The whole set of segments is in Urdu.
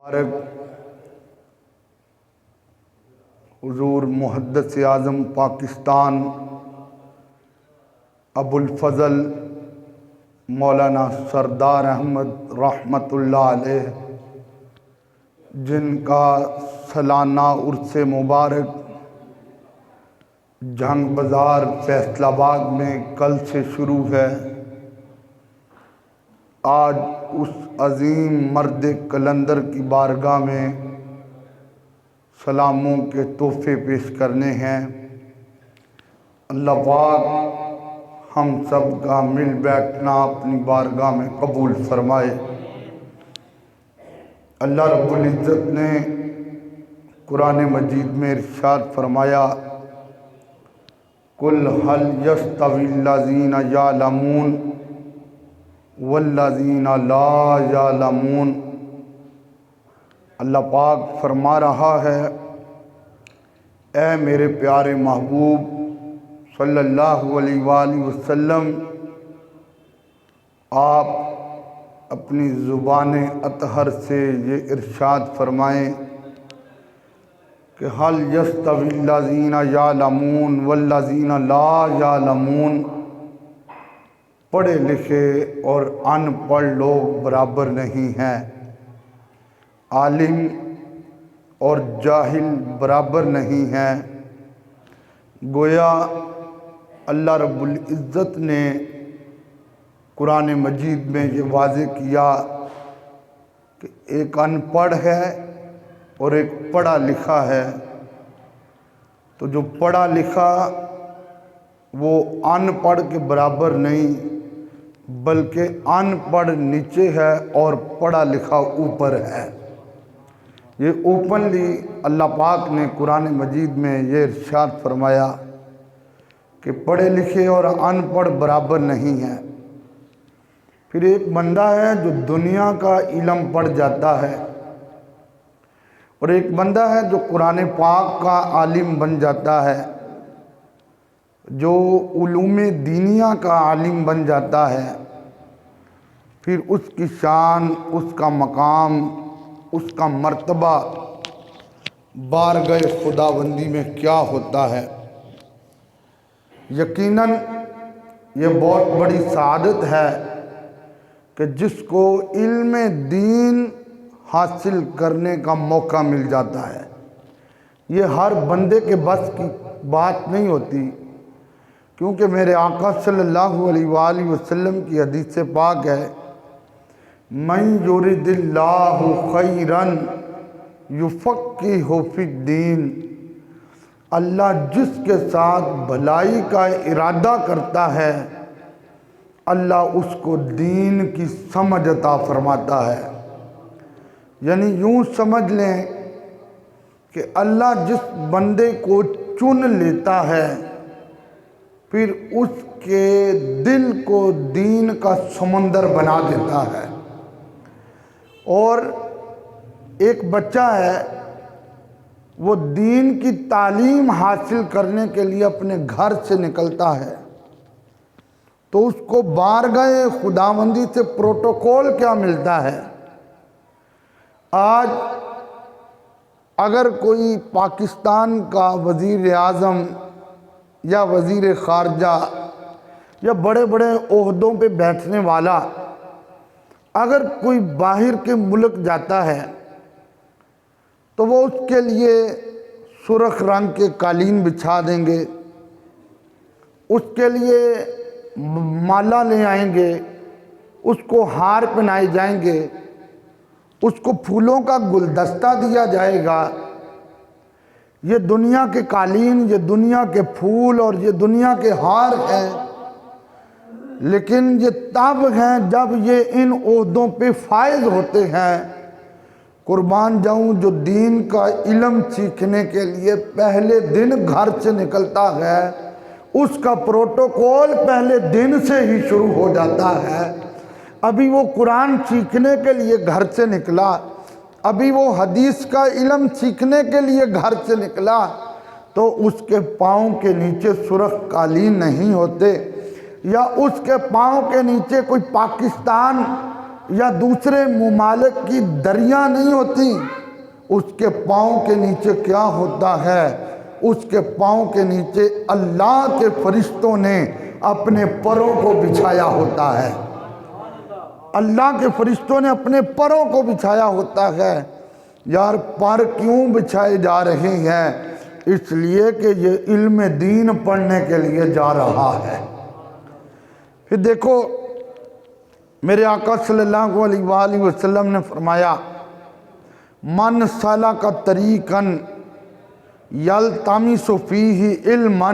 مبارک حضور محدث اعظم پاکستان ابو الفضل مولانا سردار احمد رحمۃ اللہ علیہ، جن کا سالانہ عرس مبارک جھنگ بازار فیصل آباد میں کل سے شروع ہے، آج اس عظیم مرد کلندر کی بارگاہ میں سلاموں کے تحفے پیش کرنے ہیں۔ اللہ پاک ہم سب کا مل بیٹھنا اپنی بارگاہ میں قبول فرمائے۔ اللہ رب العزت نے قرآن مجید میں ارشاد فرمایا، قُلْ هَلْ يَسْتَوِي الَّذِينَ يَعْلَمُونَ وَالَّذِينَ لَا يَعْلَمُونَ۔ اللہ پاک فرما رہا ہے، اے میرے پیارے محبوب صلی اللہ علیہ وآلہ وسلم، آپ اپنی زبان اطہر سے یہ ارشاد فرمائیں کہ هَلْ يَسْتَوِي الَّذِينَ يَعْلَمُونَ وَالَّذِينَ لَا يَعْلَمُونَ۔ پڑھے لکھے اور ان پڑھ لوگ برابر نہیں ہیں، عالم اور جاہل برابر نہیں ہیں۔ گویا اللہ رب العزت نے قرآن مجید میں یہ واضح کیا کہ ایک ان پڑھ ہے اور ایک پڑھا لکھا ہے، تو جو پڑھا لکھا وہ ان پڑھ کے برابر نہیں، بلکہ ان پڑھ نیچے ہے اور پڑھا لکھا اوپر ہے۔ یہ اوپنلی اللہ پاک نے قرآن مجید میں یہ ارشاد فرمایا کہ پڑھے لکھے اور ان پڑھ برابر نہیں ہیں۔ پھر ایک بندہ ہے جو دنیا کا علم پڑھ جاتا ہے، اور ایک بندہ ہے جو قرآن پاک کا عالم بن جاتا ہے، جو علوم دینیہ کا عالم بن جاتا ہے۔ پھر اس کی شان، اس کا مقام، اس کا مرتبہ بارگاہ خداوندی میں کیا ہوتا ہے۔ یقیناً یہ بہت بڑی سعادت ہے کہ جس کو علم دین حاصل کرنے کا موقع مل جاتا ہے۔ یہ ہر بندے کے بس کی بات نہیں ہوتی، کیونکہ میرے آقا صلی اللہ علیہ وآلہ وسلم کی حدیث پاک ہے، من یرد اللہ خیرا یفقہہ فی الدین۔ اللہ جس کے ساتھ بھلائی کا ارادہ کرتا ہے، اللہ اس کو دین کی سمجھ عطا فرماتا ہے۔ یعنی یوں سمجھ لیں کہ اللہ جس بندے کو چن لیتا ہے، پھر اس کے دل کو دین کا سمندر بنا دیتا ہے۔ اور ایک بچہ ہے، وہ دین کی تعلیم حاصل کرنے کے لیے اپنے گھر سے نکلتا ہے، تو اس کو بارگاہ خداوندی سے پروٹوکول کیا ملتا ہے۔ آج اگر کوئی پاکستان کا وزیر اعظم یا وزیر خارجہ یا بڑے بڑے عہدوں پہ بیٹھنے والا اگر کوئی باہر کے ملک جاتا ہے، تو وہ اس کے لیے سرخ رنگ کے قالین بچھا دیں گے، اس کے لیے مالا لے آئیں گے، اس کو ہار پہنائے جائیں گے، اس کو پھولوں کا گلدستہ دیا جائے گا۔ یہ دنیا کے قالین، یہ دنیا کے پھول اور یہ دنیا کے ہار ہیں، لیکن یہ تب ہیں جب یہ ان عہدوں پہ فائز ہوتے ہیں۔ قربان جاؤں، جو دین کا علم سیکھنے کے لیے پہلے دن گھر سے نکلتا ہے، اس کا پروٹوکول پہلے دن سے ہی شروع ہو جاتا ہے۔ ابھی وہ قرآن سیکھنے کے لیے گھر سے نکلا، ابھی وہ حدیث کا علم سیکھنے کے لیے گھر سے نکلا، تو اس کے پاؤں کے نیچے سرخ قالین نہیں ہوتے، یا اس کے پاؤں کے نیچے کوئی پاکستان یا دوسرے ممالک کی دریاں نہیں ہوتی، اس کے پاؤں کے نیچے کیا ہوتا ہے؟ اس کے پاؤں کے نیچے اللہ کے فرشتوں نے اپنے پروں کو بچھایا ہوتا ہے۔ اللہ کے فرشتوں نے اپنے پروں کو بچھایا ہوتا ہے۔ یار پر کیوں بچھائے جا رہے ہیں؟ اس لیے کہ یہ علم دین پڑھنے کے لیے جا رہا ہے۔ پھر دیکھو میرے آقا صلی اللہ علیہ وآلہ وسلم نے فرمایا من سلک طریقا یلتمس فیہ علما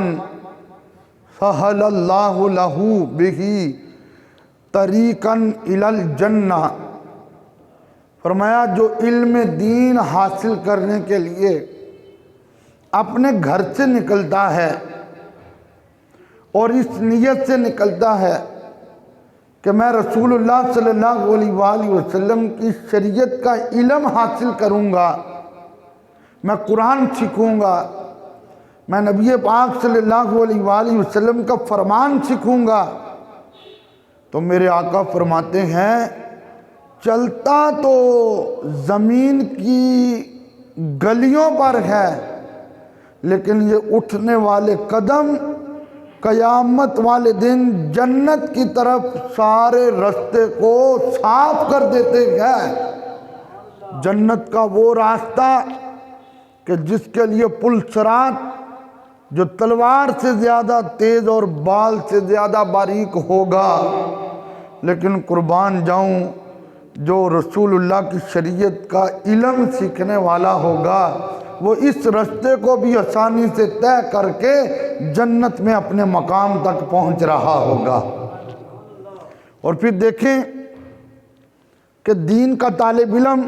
سہل اللہ لہ بہ طریقا الی الجنہ۔ فرمایا جو علم دین حاصل کرنے کے لیے اپنے گھر سے نکلتا ہے اور اس نیت سے نکلتا ہے کہ میں رسول اللہ صلی اللہ علیہ وآلہ وسلم کی شریعت کا علم حاصل کروں گا، میں قرآن سیکھوں گا، میں نبی پاک صلی اللہ علیہ وآلہ وسلم کا فرمان سیکھوں گا، تو میرے آقا فرماتے ہیں چلتا تو زمین کی گلیوں پر ہے، لیکن یہ اٹھنے والے قدم قیامت والے دن جنت کی طرف سارے راستے کو صاف کر دیتے ہیں۔ جنت کا وہ راستہ کہ جس کے لیے پل صراط جو تلوار سے زیادہ تیز اور بال سے زیادہ باریک ہوگا، لیکن قربان جاؤں جو رسول اللہ کی شریعت کا علم سیکھنے والا ہوگا وہ اس راستے کو بھی آسانی سے طے کر کے جنت میں اپنے مقام تک پہنچ رہا ہوگا۔ اور پھر دیکھیں کہ دین کا طالب علم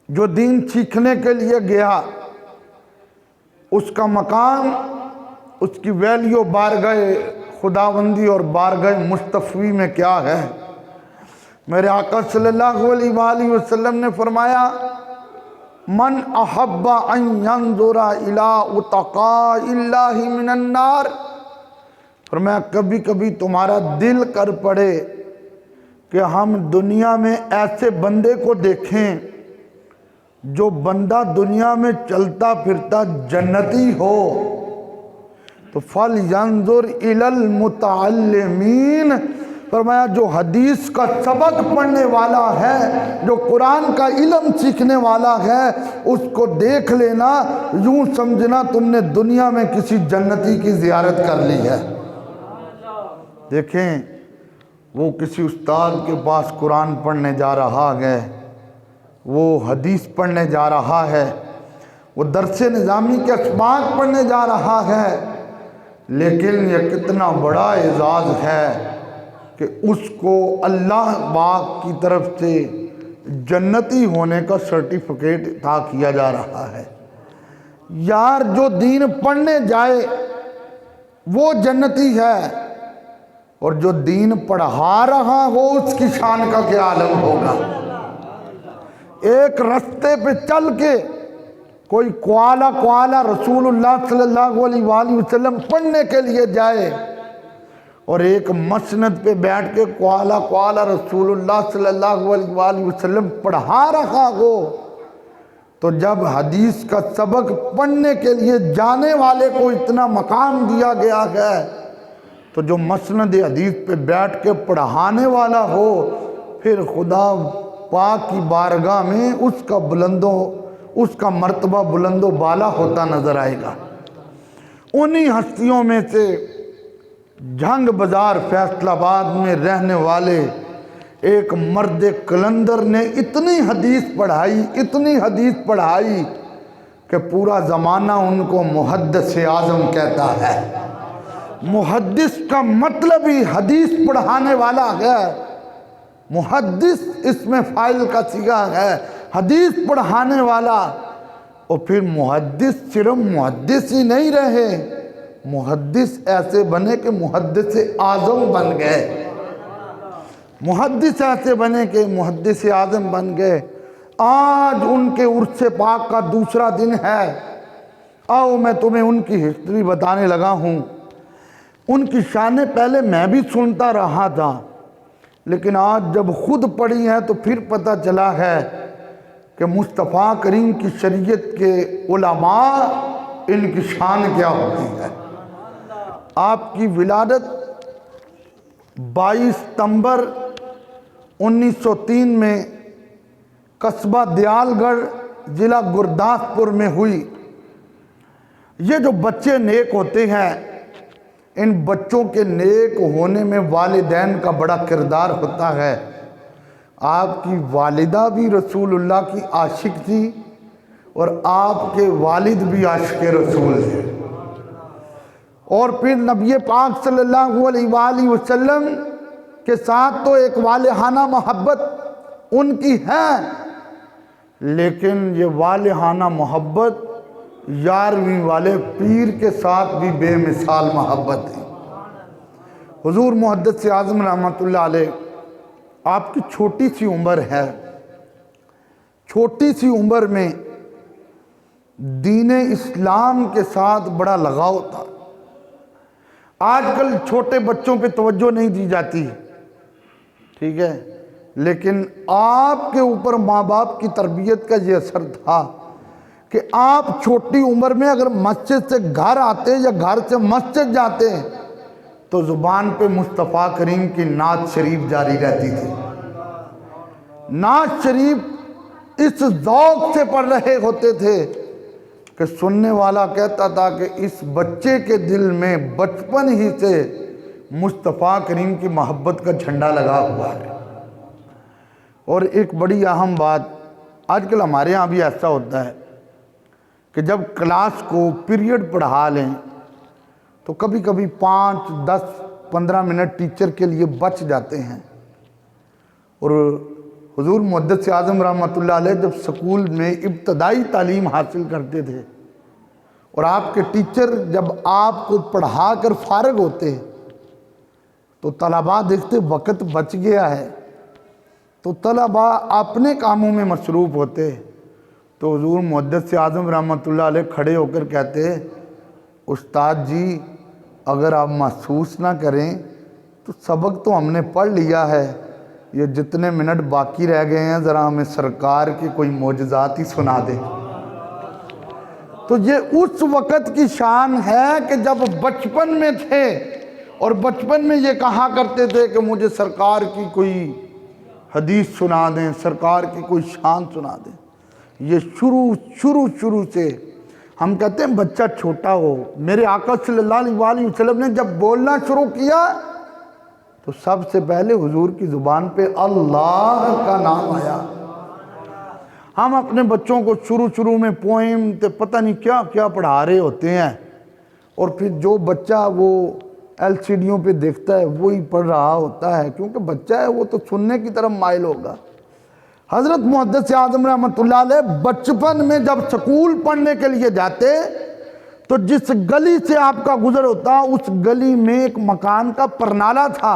جو دین سیکھنے کے لیے گیا، اس کا مقام، اس کی ویلیو بارگاہ خداوندی اور بارگاہ مصطفی میں کیا ہے؟ میرے آقا صلی اللہ علیہ وآلہ وسلم نے فرمایا من احب ان ينظر الى اتقاء اللہ من النار۔ فرمایا کبھی کبھی تمہارا دل کر پڑے کہ ہم دنیا میں ایسے بندے کو دیکھیں جو بندہ دنیا میں چلتا پھرتا جنتی ہو، تو فَلْيَنظُرْ إِلَى الْمُتَعَلِّمِينَ۔ فرمایا جو حدیث کا سبق پڑھنے والا ہے، جو قرآن کا علم سیکھنے والا ہے، اس کو دیکھ لینا، یوں سمجھنا تم نے دنیا میں کسی جنتی کی زیارت کر لی ہے۔ دیکھیں وہ کسی استاد کے پاس قرآن پڑھنے جا رہا ہے، وہ حدیث پڑھنے جا رہا ہے، وہ درس نظامی کے اسباق پڑھنے جا رہا ہے، لیکن یہ کتنا بڑا اعزاز ہے کہ اس کو اللہ پاک کی طرف سے جنتی ہونے کا سرٹیفکیٹ عطا کیا جا رہا ہے۔ یار جو دین پڑھنے جائے وہ جنتی ہے، اور جو دین پڑھا رہا ہو اس کی شان کا کیا عالم ہوگا۔ ایک رستے پہ چل کے کوئی کوالا رسول اللہ صلی اللہ علیہ وآلہ وسلم پڑھنے کے لیے جائے، اور ایک مسند پہ بیٹھ کے کوالا رسول اللہ صلی اللہ علیہ وآلہ وسلم پڑھا رہا ہو، تو جب حدیث کا سبق پڑھنے کے لیے جانے والے کو اتنا مقام دیا گیا ہے، تو جو مسند حدیث پہ بیٹھ کے پڑھانے والا ہو، پھر خدا پاک کی بارگاہ میں اس کا مرتبہ بلند و بالا ہوتا نظر آئے گا۔ انہی ہستیوں میں سے جھنگ بازار فیصل آباد میں رہنے والے ایک مرد کلندر نے اتنی حدیث پڑھائی کہ پورا زمانہ ان کو محدث اعظم کہتا ہے۔ محدث کا مطلب ہی حدیث پڑھانے والا ہے۔ محدث اس میں فاعل کا صیغہ ہے، حدیث پڑھانے والا۔ اور پھر محدث صرف محدث ہی نہیں رہے، محدث ایسے بنے کہ محدث اعظم بن گئے، محدث ایسے بنے کہ محدث اعظم بن گئے۔ آج ان کے عرس پاک کا دوسرا دن ہے۔ آؤ میں تمہیں ان کی ہسٹری بتانے لگا ہوں۔ ان کی شانیں پہلے میں بھی سنتا رہا تھا، لیکن آج جب خود پڑھی ہیں تو پھر پتہ چلا ہے کہ مصطفیٰ کریم کی شریعت کے علماء ان کی شان کیا ہوتی ہے۔ آپ کی ولادت 22 ستمبر 1903 میں قصبہ دیال گڑھ ضلع گرداسپور میں ہوئی۔ یہ جو بچے نیک ہوتے ہیں، ان بچوں کے نیک ہونے میں والدین کا بڑا کردار ہوتا ہے۔ آپ کی والدہ بھی رسول اللہ کی عاشق تھی اور آپ کے والد بھی عاشق رسول تھے، اور پھر نبی پاک صلی اللہ علیہ وآلہ وسلم کے ساتھ تو ایک والہانہ محبت ان کی ہے، لیکن یہ والہانہ محبت 11ویں والے پیر کے ساتھ بھی بے مثال محبت ہے۔ حضور محدث اعظم رحمۃ اللہ علیہ، آپ کی چھوٹی سی عمر ہے، چھوٹی سی عمر میں دین اسلام کے ساتھ بڑا لگاؤ تھا۔ آج کل چھوٹے بچوں پہ توجہ نہیں دی جاتی، ٹھیک ہے، لیکن آپ کے اوپر ماں باپ کی تربیت کا یہ اثر تھا کہ آپ چھوٹی عمر میں اگر مسجد سے گھر آتے یا گھر سے مسجد جاتے تو زبان پہ مصطفیٰ کریم کی نعت شریف جاری رہتی تھی۔ نعت شریف اس ذوق سے پڑھ رہے ہوتے تھے کہ سننے والا کہتا تھا کہ اس بچے کے دل میں بچپن ہی سے مصطفیٰ کریم کی محبت کا جھنڈا لگا ہوا ہے۔ اور ایک بڑی اہم بات، آج کل ہمارے ہاں بھی ایسا ہوتا ہے کہ جب کلاس کو پیریڈ پڑھا لیں تو کبھی کبھی 5, 10, 15 منٹ ٹیچر کے لیے بچ جاتے ہیں۔ اور حضور محدث اعظم رحمۃ اللہ علیہ جب سکول میں ابتدائی تعلیم حاصل کرتے تھے اور آپ کے ٹیچر جب آپ کو پڑھا کر فارغ ہوتے تو طلباء دیکھتے وقت بچ گیا ہے تو طلباء اپنے کاموں میں مصروف ہوتے، تو حضور محدث اعظم رحمۃ اللہ علیہ کھڑے ہو کر کہتے، استاد جی اگر آپ محسوس نہ کریں تو سبق تو ہم نے پڑھ لیا ہے، یہ جتنے منٹ باقی رہ گئے ہیں ذرا ہمیں سرکار کی کوئی معجزات ہی سنا دے۔ تو یہ اس وقت کی شان ہے کہ جب بچپن میں تھے اور بچپن میں یہ کہا کرتے تھے کہ مجھے سرکار کی کوئی حدیث سنا دیں، سرکار کی کوئی شان سنا دیں۔ یہ شروع سے ہم کہتے ہیں بچہ چھوٹا ہو، میرے آقا صلی اللہ علیہ وآلہ وسلم نے جب بولنا شروع کیا تو سب سے پہلے حضور کی زبان پہ اللہ کا نام آیا۔ ہم اپنے بچوں کو شروع میں پوئم تے پتہ نہیں کیا کیا پڑھا رہے ہوتے ہیں، اور پھر جو بچہ وہ LCDوں پہ دیکھتا ہے وہی پڑھ رہا ہوتا ہے، کیونکہ بچہ ہے وہ تو سننے کی طرف مائل ہوگا۔ حضرت محدث اعظم رحمۃ اللہ علیہ بچپن میں جب سکول پڑھنے کے لیے جاتے تو جس گلی سے آپ کا گزر ہوتا اس گلی میں ایک مکان کا پرنالہ تھا،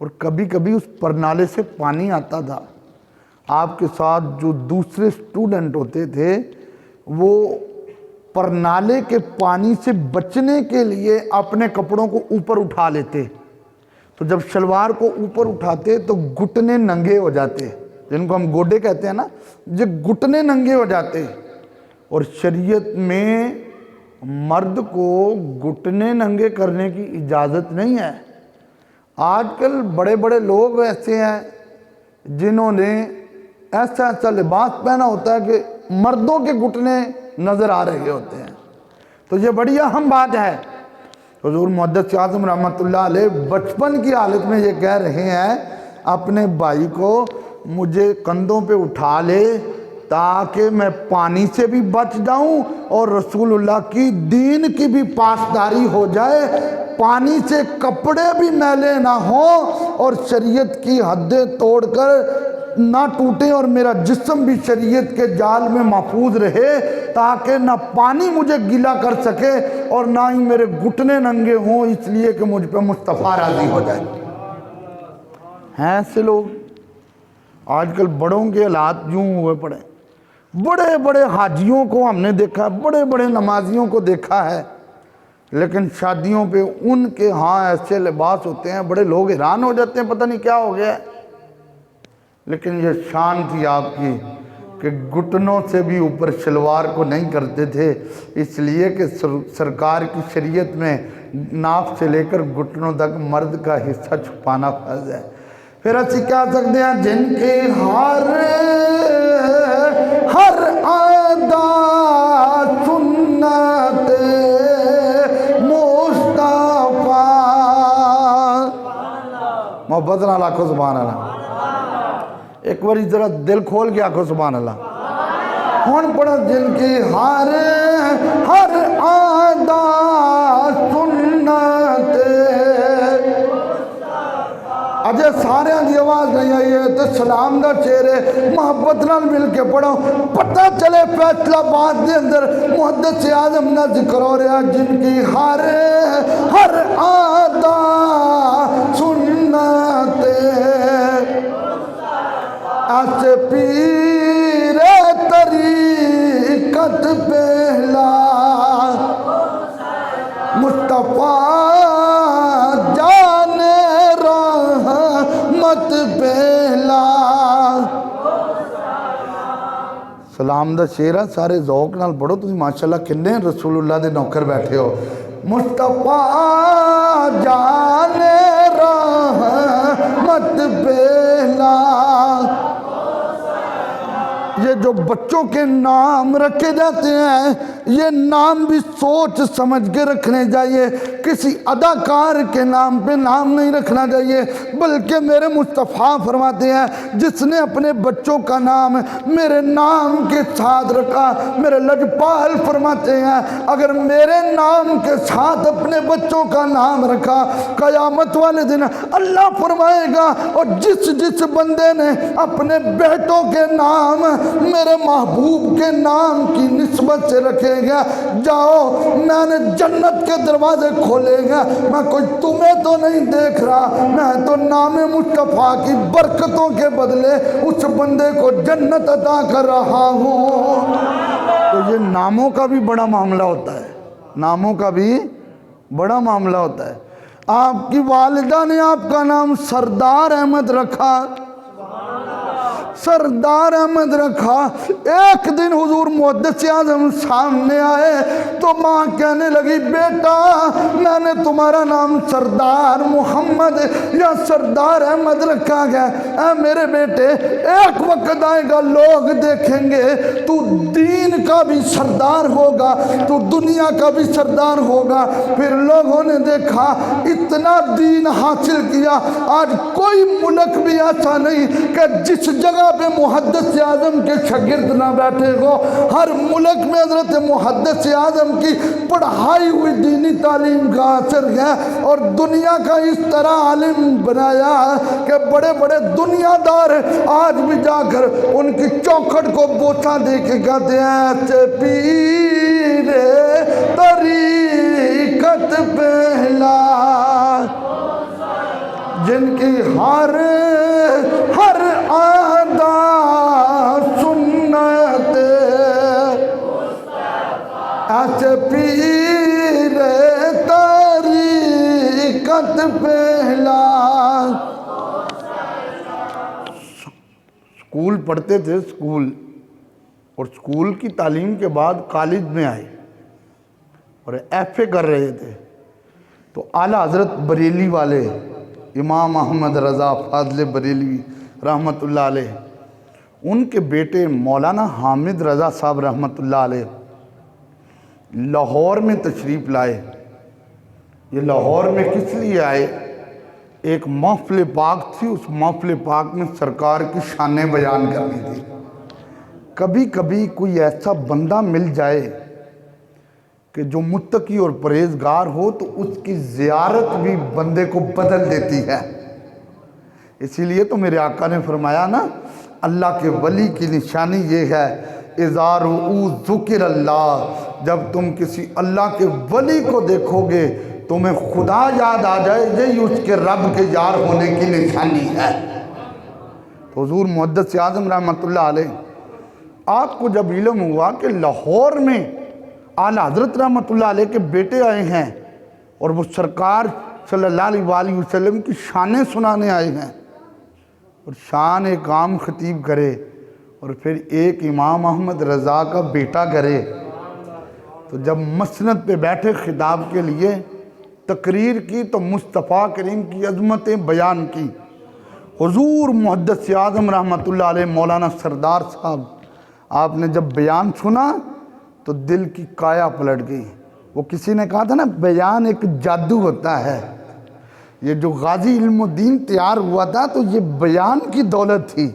اور کبھی کبھی اس پرنالے سے پانی آتا تھا۔ آپ کے ساتھ جو دوسرے سٹوڈنٹ ہوتے تھے وہ پرنالے کے پانی سے بچنے کے لیے اپنے کپڑوں کو اوپر اٹھا لیتے، تو جب شلوار کو اوپر اٹھاتے تو گھٹنے ننگے ہو جاتے، جن کو ہم گوڈے کہتے ہیں نا، یہ گھٹنے ننگے ہو جاتے۔ اور شریعت میں مرد کو گھٹنے ننگے کرنے کی اجازت نہیں ہے۔ آج کل بڑے بڑے لوگ ایسے ہیں جنہوں نے ایسا لباس پہنا ہوتا ہے کہ مردوں کے گھٹنے نظر آ رہے ہوتے ہیں، تو یہ بڑی اہم بات ہے۔ حضور محدث اعظم رحمۃ اللہ علیہ بچپن کی حالت میں یہ کہہ رہے ہیں اپنے بھائی کو، مجھے کندھوں پہ اٹھا لے تاکہ میں پانی سے بھی بچ جاؤں اور رسول اللہ کی دین کی بھی پاسداری ہو جائے، پانی سے کپڑے بھی میلے نہ ہوں اور شریعت کی حدیں توڑ کر نہ ٹوٹیں، اور میرا جسم بھی شریعت کے جال میں محفوظ رہے تاکہ نہ پانی مجھے گیلا کر سکے اور نہ ہی میرے گھٹنے ننگے ہوں، اس لیے کہ مجھ پہ مصطفیٰ راضی ہو جائے۔ ہیں ایسے لوگ آج کل، بڑوں کے حالات یوں ہوئے پڑے، بڑے بڑے حاجیوں کو ہم نے دیکھا ہے، بڑے بڑے نمازیوں کو دیکھا ہے، لیکن شادیوں پہ ان کے ہاں ایسے لباس ہوتے ہیں بڑے لوگ حیران ہو جاتے ہیں پتہ نہیں کیا ہو گیا ہے، لیکن یہ شان تھی آپ کی کہ گھٹنوں سے بھی اوپر شلوار کو نہیں کرتے تھے، اس لیے کہ سرکار کی شریعت میں ناف سے لے کر گھٹنوں تک مرد کا حصہ چھپانا فرض ہے۔ پھر اسی کیا سکتے ہیں جن کی ہر عادہ سنت مصطفیٰ، محبت نال آکھو سبحان اللہ، ایک باری ذرا دل کھول کے آکھو سبحان اللہ۔ ہون پڑھا جن کی ہر عادہ سنت، اجے سارے دی آواز نہیں آئی ہے تو سلام دا چہرے محبت نال مل کے پڑھو، پتہ چلے فیصلہ بات دے اندر محدث اعظم نہ ذکر ہو رہا جن کی ہر عادہ سنت، ایسے پیر طریقت پہلا مصطفیٰ جان رحمت پہلا۔ سلام دا شیرہ سارے ذوق نال پڑھو، تسی ماشاءاللہ کنے رسول اللہ دے نوکر بیٹھے ہو۔ مصطفیٰ جان رحمت پہلا، یہ جو بچوں کے نام رکھے جاتے ہیں یہ نام بھی سوچ سمجھ کے رکھنے چاہیے، کسی اداکار کے نام پہ نام نہیں رکھنا چاہیے، بلکہ میرے مصطفیٰ فرماتے ہیں جس نے اپنے بچوں کا نام میرے نام کے ساتھ رکھا، میرے لجپال فرماتے ہیں اگر میرے نام کے ساتھ اپنے بچوں کا نام رکھا قیامت والے دن اللہ فرمائے گا اور جس بندے نے اپنے بیٹوں کے نام میرے محبوب کے نام کی نسبت سے رکھے گا، جاؤ میں نے جنت کے دروازے کھولے گا، میں کوئی تمہیں تو نہیں دیکھ رہا، میں تو نام مصطفیٰ کی برکتوں کے بدلے اس بندے کو جنت عطا کر رہا ہوں۔ تو یہ ناموں کا بھی بڑا معاملہ ہوتا ہے، ناموں کا بھی بڑا معاملہ ہوتا ہے۔ آپ کی والدہ نے آپ کا نام سردار احمد رکھا، سردار احمد رکھا، ایک دن حضور محدث اعظم سامنے آئے تو ماں کہنے لگی بیٹا میں نے تمہارا نام سردار محمد یا سردار احمد رکھا گیا، اے میرے بیٹے ایک وقت آئے گا لوگ دیکھیں گے تو دین کا بھی سردار ہوگا، تو دنیا کا بھی سردار ہوگا۔ پھر لوگوں نے دیکھا اتنا دین حاصل کیا، آج کوئی ملک بھی ایسا نہیں کہ جس جگہ پہ محدث اعظم کے شاگرد نہ بیٹھے ہو، ہر ملک میں حضرت محدث اعظم کی پڑھائی ہوئی دینی تعلیم کا اثر ہے، اور دنیا کا اس طرح عالم بنایا کہ بڑے بڑے دنیا دار آج بھی جا کر ان کی چوکھٹ کو بوسہ دے کے کہتے ہیں ایسے پیر طریقت پہلا جن کی ہر عادہ سنت، ایسے پیر طریقت پہلا۔ سکول پڑھتے تھے سکول، اور سکول کی تعلیم کے بعد کالج میں آئے اور ایف اے کر رہے تھے، تو اعلیٰ حضرت بریلی والے امام احمد رضا فاضل بریلوی رحمت اللہ علیہ، ان کے بیٹے مولانا حامد رضا صاحب رحمت اللہ علیہ لاہور میں تشریف لائے۔ یہ لاہور میں کس لیے آئے؟ ایک محفل پاک تھی، اس محفل پاک میں سرکار کی شانیں بیان کرنی تھی۔ کبھی کبھی کوئی ایسا بندہ مل جائے کہ جو متقی اور پرہیزگار ہو تو اس کی زیارت بھی بندے کو بدل دیتی ہے۔ اسی لیے تو میرے آقا نے فرمایا نا اللہ کے ولی کی نشانی یہ ہے اذا رؤوا ذکر اللہ، جب تم کسی اللہ کے ولی کو دیکھو گے تمہیں خدا یاد آ جائے، یہی اس کے رب کے یار ہونے کی نشانی ہے۔ تو حضور محدث اعظم رحمت اللہ علیہ آپ کو جب علم ہوا کہ لاہور میں اعلیٰ حضرت رحمت اللہ علیہ کے بیٹے آئے ہیں اور وہ سرکار صلی اللہ علیہ وسلم کی شانیں سنانے آئے ہیں، اور شان ایک عام خطیب کرے اور پھر ایک امام احمد رضا کا بیٹا کرے، تو جب مسند پہ بیٹھے خطاب کے لیے تقریر کی تو مصطفیٰ کریم کی عظمتیں بیان کی۔ حضور محدث اعظم رحمۃ اللہ علیہ مولانا سردار صاحب، آپ نے جب بیان سنا تو دل کی کایا پلٹ گئی۔ وہ کسی نے کہا تھا نا، بیان ایک جادو ہوتا ہے۔ یہ جو غازی علم الدین تیار ہوا تھا تو یہ بیان کی دولت تھی،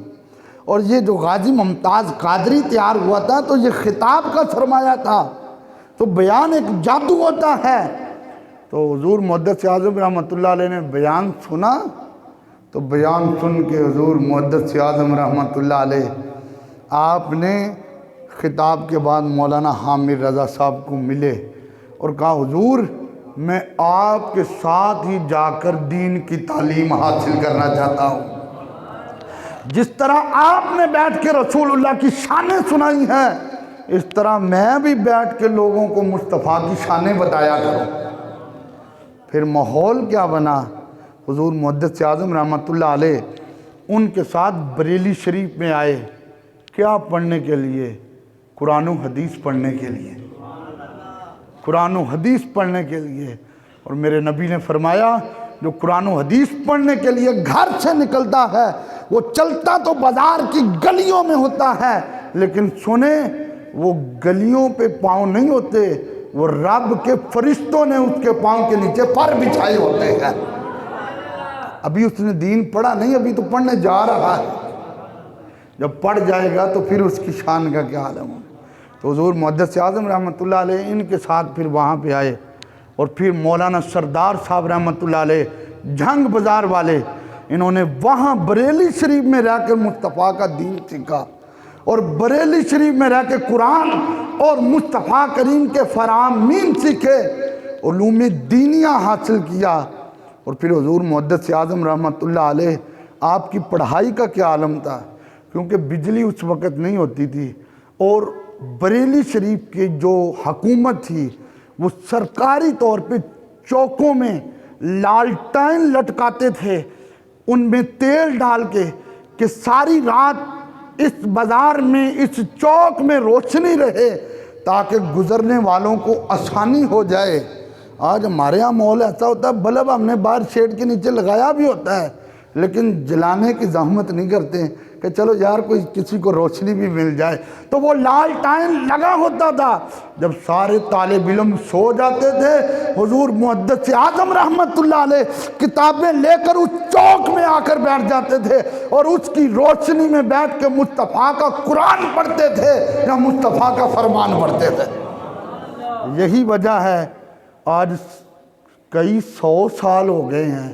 اور یہ جو غازی ممتاز قادری تیار ہوا تھا تو یہ خطاب کا سرمایہ تھا۔ تو بیان ایک جادو ہوتا ہے۔ تو حضور محدث اعظم رحمۃ اللہ علیہ نے بیان سنا، تو بیان سن کے حضور محدث اعظم رحمۃ اللہ علیہ آپ نے خطاب کے بعد مولانا حامد رضا صاحب کو ملے اور کہا، حضور میں آپ کے ساتھ ہی جا کر دین کی تعلیم حاصل کرنا چاہتا ہوں۔ جس طرح آپ نے بیٹھ کے رسول اللہ کی شانیں سنائی ہیں، اس طرح میں بھی بیٹھ کے لوگوں کو مصطفیٰ کی شانیں بتایا کروں۔ پھر ماحول کیا بنا؟ حضور محدث اعظم رحمۃ اللہ علیہ ان کے ساتھ بریلی شریف میں آئے، کیا پڑھنے کے لیے؟ قرآن و حدیث پڑھنے کے لیے، قرآن و حدیث پڑھنے کے لیے۔ اور میرے نبی نے فرمایا، جو قرآن و حدیث پڑھنے کے لیے گھر سے نکلتا ہے وہ چلتا تو بازار کی گلیوں میں ہوتا ہے، لیکن سنیں وہ گلیوں پہ پاؤں نہیں ہوتے، وہ رب کے فرشتوں نے اس کے پاؤں کے نیچے پر بچھائے ہوتے ہیں۔ ابھی اس نے دین پڑھا نہیں، ابھی تو پڑھنے جا رہا ہے، جب پڑھ جائے گا تو پھر اس کی شان کا کیا عالم ہو۔ تو حضور محدث اعظم رحمۃ اللہ علیہ ان کے ساتھ پھر وہاں پہ آئے، اور پھر مولانا سردار صاحب رحمۃ اللہ علیہ جھنگ بازار والے، انہوں نے وہاں بریلی شریف میں رہ کر مصطفیٰ کا دین سیکھا، اور بریلی شریف میں رہ کے قرآن اور مصطفیٰ کریم کے فرامین سیکھے، علوم دینیہ حاصل کیا۔ اور پھر حضور محدث اعظم رحمۃ اللہ علیہ آپ کی پڑھائی کا کیا عالم تھا، کیونکہ بجلی اس وقت نہیں ہوتی تھی، اور بریلی شریف کی جو حکومت تھی وہ سرکاری طور پہ چوکوں میں لالٹین لٹکاتے تھے، ان میں تیل ڈال کے کہ ساری رات اس بازار میں اس چوک میں روشنی رہے تاکہ گزرنے والوں کو آسانی ہو جائے۔ آج ہمارے ہاں ماحول ایسا ہوتا ہے، بلب ہم نے باہر شیڈ کے نیچے لگایا بھی ہوتا ہے، لیکن جلانے کی زحمت نہیں کرتے کہ چلو یار کوئی کسی کو روشنی بھی مل جائے۔ تو وہ لالٹین لگا ہوتا تھا، جب سارے طالب علم سو جاتے تھے حضور محدث اعظم رحمۃ اللہ علیہ کتابیں لے کر اس چوک میں آ کر بیٹھ جاتے تھے، اور اس کی روشنی میں بیٹھ کے مصطفیٰ کا قرآن پڑھتے تھے یا مصطفیٰ کا فرمان پڑھتے تھے۔ یہی وجہ ہے آج کئی 100 سال ہو گئے ہیں،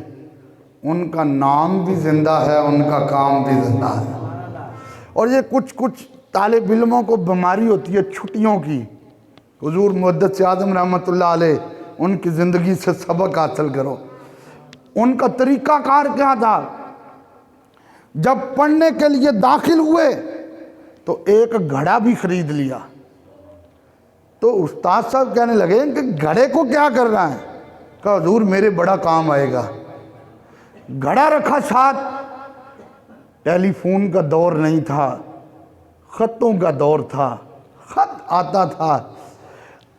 ان کا نام بھی زندہ ہے، ان کا کام بھی زندہ ہے۔ اور یہ کچھ طالب علموں کو بیماری ہوتی ہے چھٹیوں کی، حضور محدث اعظم رحمۃ اللہ علیہ ان کی زندگی سے سبق حاصل کرو۔ ان کا طریقہ کار کیا تھا؟ جب پڑھنے کے لیے داخل ہوئے تو ایک گھڑا بھی خرید لیا۔ تو استاد صاحب کہنے لگے کہ گھڑے کو کیا کر رہا ہے؟ کہا حضور میرے بڑا کام آئے گا۔ گھڑا رکھا ساتھ، ٹیلی فون کا دور نہیں تھا، خطوں کا دور تھا، خط آتا تھا۔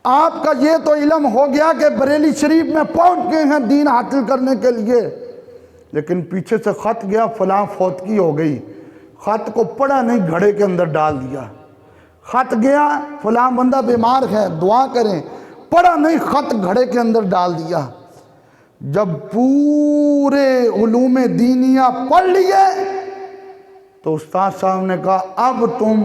آپ کا یہ تو علم ہو گیا کہ بریلی شریف میں پہنچ گئے ہیں دین حاصل کرنے کے لیے، لیکن پیچھے سے خط گیا فلاں فوتگی ہو گئی، خط کو پڑھا نہیں، گھڑے کے اندر ڈال دیا۔ خط گیا فلاں بندہ بیمار ہے دعا کریں، پڑھا نہیں، خط گھڑے کے اندر ڈال دیا۔ جب پورے علوم دینیہ پڑھ لیے تو استاد صاحب نے کہا اب تم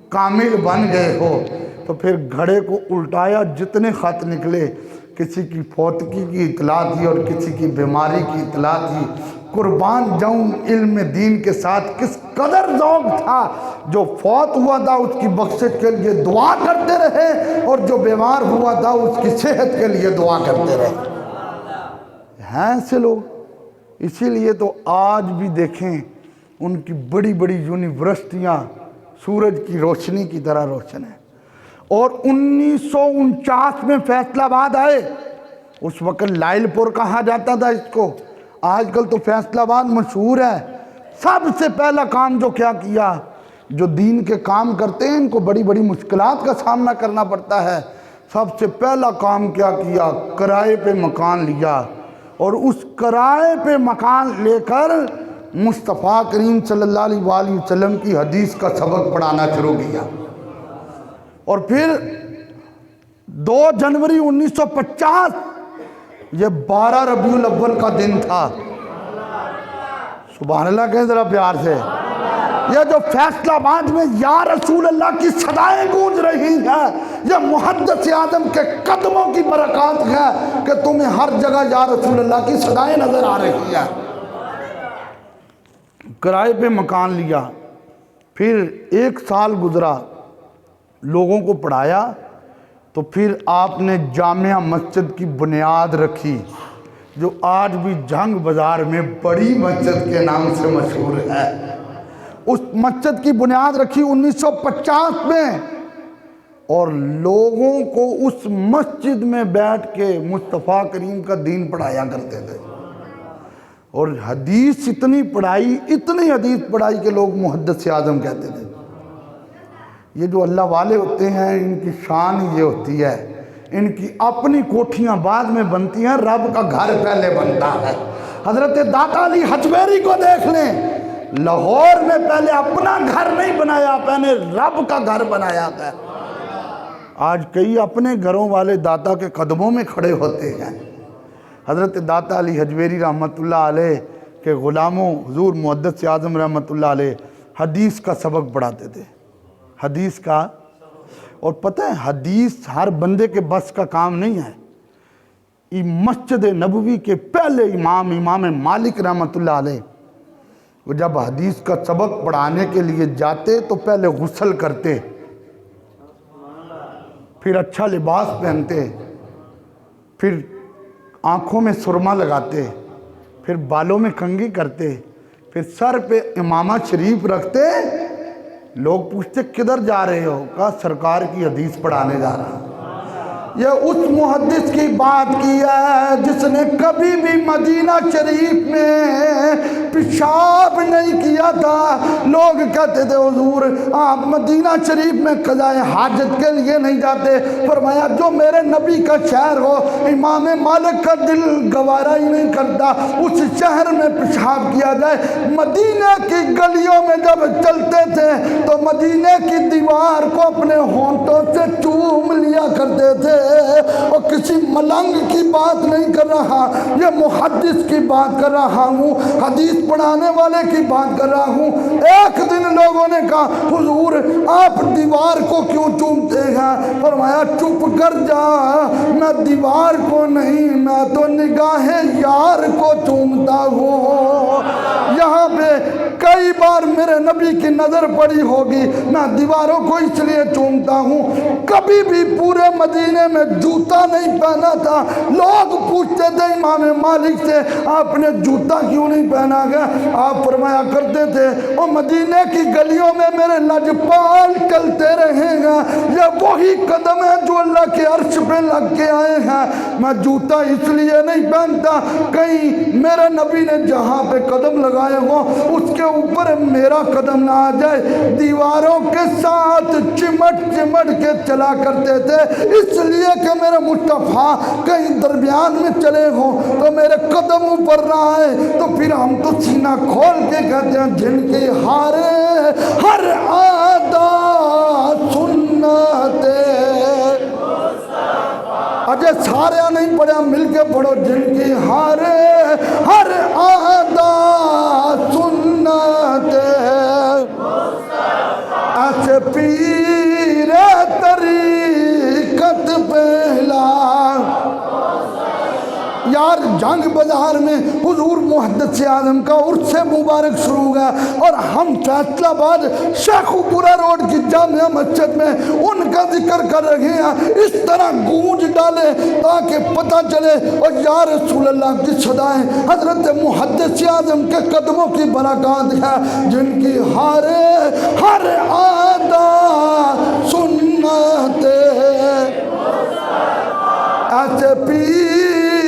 کامل بن گئے ہو۔ تو پھر گھڑے کو الٹایا، جتنے خط نکلے، کسی کی فوتگی کی اطلاع تھی اور کسی کی بیماری کی اطلاع تھی۔ قربان جاؤں علم دین کے ساتھ کس قدر ذوق تھا، جو فوت ہوا تھا اس کی بخشش کے لیے دعا کرتے رہے، اور جو بیمار ہوا تھا اس کی صحت کے لیے دعا کرتے رہے۔ ہیں ایسے لوگ، اسی لیے تو آج بھی دیکھیں ان کی بڑی بڑی یونیورسٹیاں سورج کی روشنی کی طرح روشن ہیں۔ اور 1949 میں فیصل آباد آئے، اس وقت لائل پور کہا جاتا تھا اس کو، آج کل تو فیصل آباد مشہور ہے۔ سب سے پہلا کام جو کیا، جو دین کے کام کرتے ہیں ان کو بڑی بڑی مشکلات کا سامنا کرنا پڑتا ہے، سب سے پہلا کام کیا، کرائے پہ مکان لیا، اور اس کرائے پہ مکان لے کر مصطفیٰ کریم صلی اللہ علیہ وآلہ وسلم کی حدیث کا سبق پڑھانا شروع کیا۔ اور پھر 2 جنوری 1950 یہ 12 ربیع الاول کا دن تھا، سبحان اللہ کہیں ذرا پیار سے، یہ جو فیصل آباد میں یا رسول اللہ کی صدائیں گونج رہی ہیں، یہ محدث اعظم کے قدموں کی برکات ہے کہ تمہیں ہر جگہ یا رسول اللہ کی صدائیں نظر آ رہی ہیں۔ کرائے پہ مکان لیا، پھر 1 سال گزرا، لوگوں کو پڑھایا، تو پھر آپ نے جامعہ مسجد کی بنیاد رکھی، جو آج بھی جنگ بازار میں بڑی مسجد کے نام سے مشہور ہے۔ اس مسجد کی بنیاد رکھی 1950 میں، اور لوگوں کو اس مسجد میں بیٹھ کے مصطفیٰ کریم کا دین پڑھایا کرتے تھے، اور حدیث اتنی حدیث پڑھائی کہ لوگ محدث اعظم کہتے تھے۔ یہ جو اللہ والے ہوتے ہیں ان کی شان یہ ہوتی ہے، ان کی اپنی کوٹھیاں بعد میں بنتی ہیں، رب کا گھر پہلے بنتا ہے۔ حضرت داتا علی حجویری کو دیکھ لیں، لاہور میں پہلے اپنا گھر نہیں بنایا، پہلے رب کا گھر بنایا ہے۔ آج کئی اپنے گھروں والے داتا کے قدموں میں کھڑے ہوتے ہیں۔ حضرت داتا علی حجویری رحمت اللہ علیہ کے غلاموں حضور محدث اعظم رحمت اللہ علیہ حدیث کا سبق پڑھاتے تھے، حدیث کا۔ اور پتہ ہے حدیث ہر بندے کے بس کا کام نہیں ہے۔ مسجد نبوی کے پہلے امام مالک رحمت اللہ علیہ، وہ جب حدیث کا سبق پڑھانے کے لیے جاتے تو پہلے غسل کرتے، پھر اچھا لباس پہنتے، پھر آنکھوں میں سرما لگاتے، پھر بالوں میں کنگھی کرتے، پھر سر پہ امامہ شریف رکھتے۔ لوگ پوچھتے کدھر جا رہے ہو؟ کہا سرکار کی حدیث پڑھانے جا رہا ہوں۔ یہ اس محدث کی بات کی ہے جس نے کبھی بھی مدینہ شریف میں پیشاب نہیں کیا تھا۔ لوگ کہتے تھے حضور آپ مدینہ شریف میں قضائے حاجت کے لیے نہیں جاتے۔ فرمایا جو میرے نبی کا شہر ہو، امام مالک کا دل گوارا ہی نہیں کرتا اس شہر میں پیشاب کیا جائے۔ مدینہ کی گلیوں میں جب چلتے تھے تو مدینہ کی دیوار کو اپنے ہونٹوں سے چوم لیا کرتے تھے۔ اور کسی ملنگ کی بات نہیں کر رہا، یہ محدث کی بات کر رہا ہوں، حدیث پڑھانے والے کی بات کر رہا ہوں۔ ایک دن لوگوں نے کہا حضور آپ دیوار کو کیوں چومتے ہیں؟ فرمایا چپ کر جا، میں دیوار کو نہیں، میں تو نگاہ یار کو چومتا ہوں۔ یہاں پہ کئی بار میرے نبی کی نظر پڑی ہوگی، میں دیواروں کو اس لیے چومتا ہوں۔ کبھی بھی پورے مدینے میں جوتا نہیں پہنا تھا۔ لوگ پوچھتے تھے امام مالک سے آپ نے جوتا کیوں نہیں پہنا گیا؟ آپ فرمایا کرتے تھے اور مدینے کی گلیوں میں میرے لجپال چلتے رہیں گا، یہ وہی قدم ہے جو اللہ کے عرش پہ لگ کے آئے ہیں۔ میں جوتا اس لیے نہیں پہنتا کہیں میرے نبی نے جہاں پہ قدم لگائے ہوں اس کے اوپر میرا قدم نہ آ جائے۔ دیواروں کے ساتھ چمٹ چمٹ کے چلا کرتے تھے اس لیے کہ میرے مصطفیٰ کہیں درمیان میں چلے ہوں تو میرے قدم اوپر نہ آئے۔ تو پھر ہم تو سینہ کھول کے کہتے ہیں جن کی ہارے ہر آدھا سنت اجے سارے نہیں پڑھا مل کے پڑھو، جن کی ہارے ہر آدھا سنت ایسے پیر طریقت پہلا۔ یار جنگ بازار میں حضور محدث اعظم کا عرس مبارک شروع ہے اور ہم فیصل آباد شیخ پورہ روڈ کی جامعہ مسجد میں ان کا ذکر کر رہے ہیں۔ اس طرح گونج ڈالے تاکہ پتہ چلے اور یا رسول اللہ کی صدائیں حضرت محدث اعظم کے قدموں کی برکات ہے، جن کی ہر آدھا سنت ایسے پیر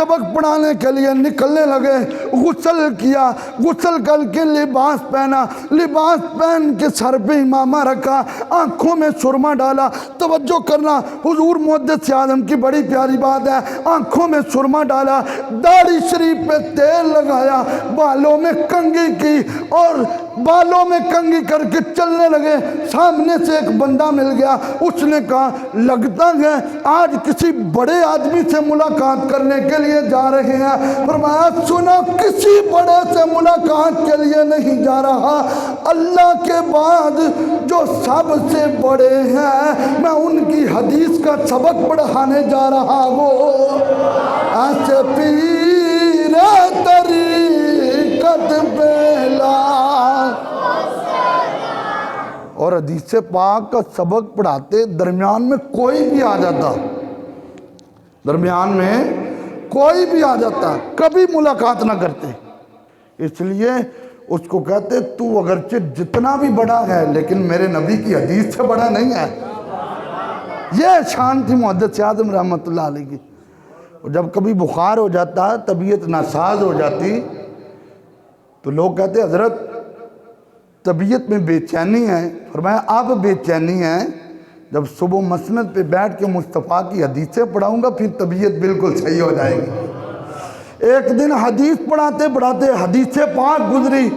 سبق پڑھانے کے لیے نکلنے لگے، غسل کیا، غسل کر کے لباس پہنا، لباس پہن کے سر پہ امامہ رکھا، آنکھوں میں سرما ڈالا۔ توجہ کرنا، حضور محدث اعظم کی بڑی پیاری بات ہے، آنکھوں میں سرما ڈالا، داڑھی شریف پہ تیل لگایا، بالوں میں کنگھی کی اور بالوں میں کنگھی کر کے چلنے لگے۔ سامنے سے ایک بندہ مل گیا، اس نے کہا لگتا ہے آج کسی بڑے آدمی سے ملاقات کرنے کے لیے جا رہے ہیں۔ فرمایا سنا کسی بڑے سے ملاقات کے لیے نہیں جا رہا، اللہ کے بعد جو سب سے بڑے ہیں میں ان کی حدیث کا سبق پڑھانے جا رہا ہوں۔ ایسے پیر طریقت بیلا، اور حدیث پاک کا سبق پڑھاتے درمیان میں کوئی بھی آ جاتا، درمیان میں کوئی بھی آ جاتا، کبھی ملاقات نہ کرتے۔ اس لیے اس کو کہتے تو اگرچہ جتنا بھی بڑا ہے لیکن میرے نبی کی حدیث سے بڑا نہیں ہے۔ یہ شان تھی محدث اعظم رحمۃ اللہ علیہ کی۔ جب کبھی بخار ہو جاتا، طبیعت ناساز ہو جاتی تو لوگ کہتے حضرت طبیعت میں بے چینی ہے۔ فرمایا اب بے چینی ہے، جب صبح مسند پہ بیٹھ کے مصطفیٰ کی حدیثیں پڑھاؤں گا پھر طبیعت بالکل صحیح ہو جائے گی۔ ایک دن حدیث پڑھاتے پڑھاتے حدیث پاک گزری۔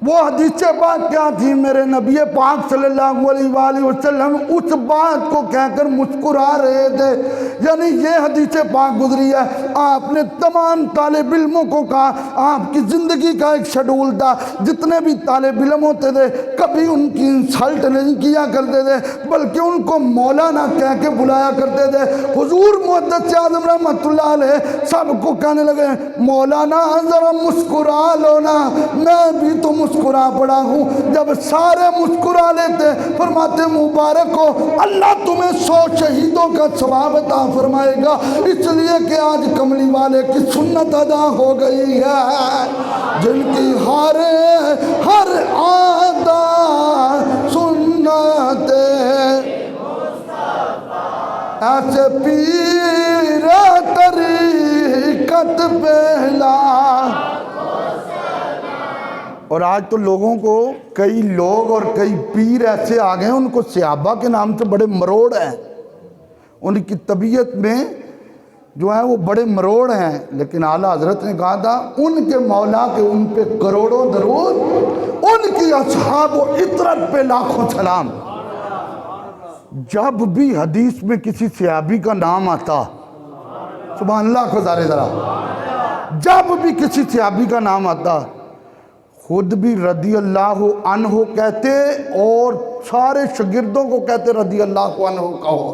وہ حدیث پاک کیا تھی؟ میرے نبی پاک صلی اللہ علیہ وآلہ وسلم اس بات کو کہہ کر مسکرا رہے تھے، یعنی یہ حدیث پاک گزری ہے۔ آپ نے تمام طالب علموں کو کہا، آپ کی زندگی کا ایک شیڈول تھا، جتنے بھی طالب علم ہوتے تھے کبھی ان کی انسلٹ نہیں کیا کرتے تھے بلکہ ان کو مولانا کہہ کے بلایا کرتے تھے۔ حضور محدث اعظم رحمۃ اللہ علیہ سب کو کہنے لگے مولانا ذرا مسکرا لو نا، میں بھی تو مسکرا پڑا ہوں۔ جب سارے مسکرا لیتے فرماتے مبارک ہو، اللہ تمہیں 100 شہیدوں کا ثواب عطا فرمائے گا، اس لیے کہ آج کملی والے کی سنت ادا ہو گئی ہے، جن کی ہر عادہ سنت ایسے پیر طریقت پہلا۔ اور آج تو لوگوں کو کئی لوگ اور کئی پیر ایسے آ گئے ہیں، ان کو صحابہ کے نام سے بڑے مروڑ ہیں، ان کی طبیعت میں جو ہے وہ بڑے مروڑ ہیں، لیکن اعلیٰ حضرت نے کہا تھا ان کے مولا کے ان پہ کروڑوں درود، ان کی اصحاب و عطرت پہ لاکھوں سلام۔ جب بھی حدیث میں کسی صحابی کا نام آتا، سبحان اللہ کو ذرا، جب بھی کسی صحابی کا نام آتا خود بھی رضی اللہ عنہ کہتے اور سارے شاگردوں کو کہتے رضی اللہ عنہ کہو۔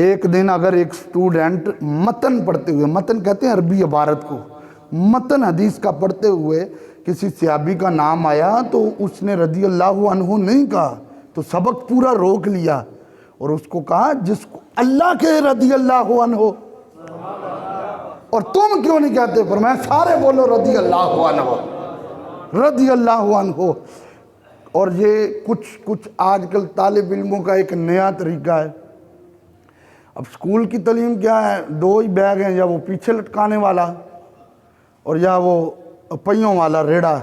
ایک دن اگر ایک سٹوڈنٹ متن پڑھتے ہوئے، متن کہتے ہیں عربی عبارت کو، متن حدیث کا پڑھتے ہوئے کسی صحابی کا نام آیا تو اس نے رضی اللہ عنہ نہیں کہا تو سبق پورا روک لیا اور اس کو کہا جس کو اللہ کے رضی اللہ عنہ، اور تم کیوں نہیں کہتے؟ فرمایا سارے بولو رضی اللہ عنہ، رضی اللہ عنہ۔ اور یہ کچھ آج کل طالب علموں کا ایک نیا طریقہ ہے۔ اب اسکول کی تعلیم کیا ہے؟ 2 ہی بیگ ہیں، یا وہ پیچھے لٹکانے والا اور یا وہ پہیوں والا ریڑھا۔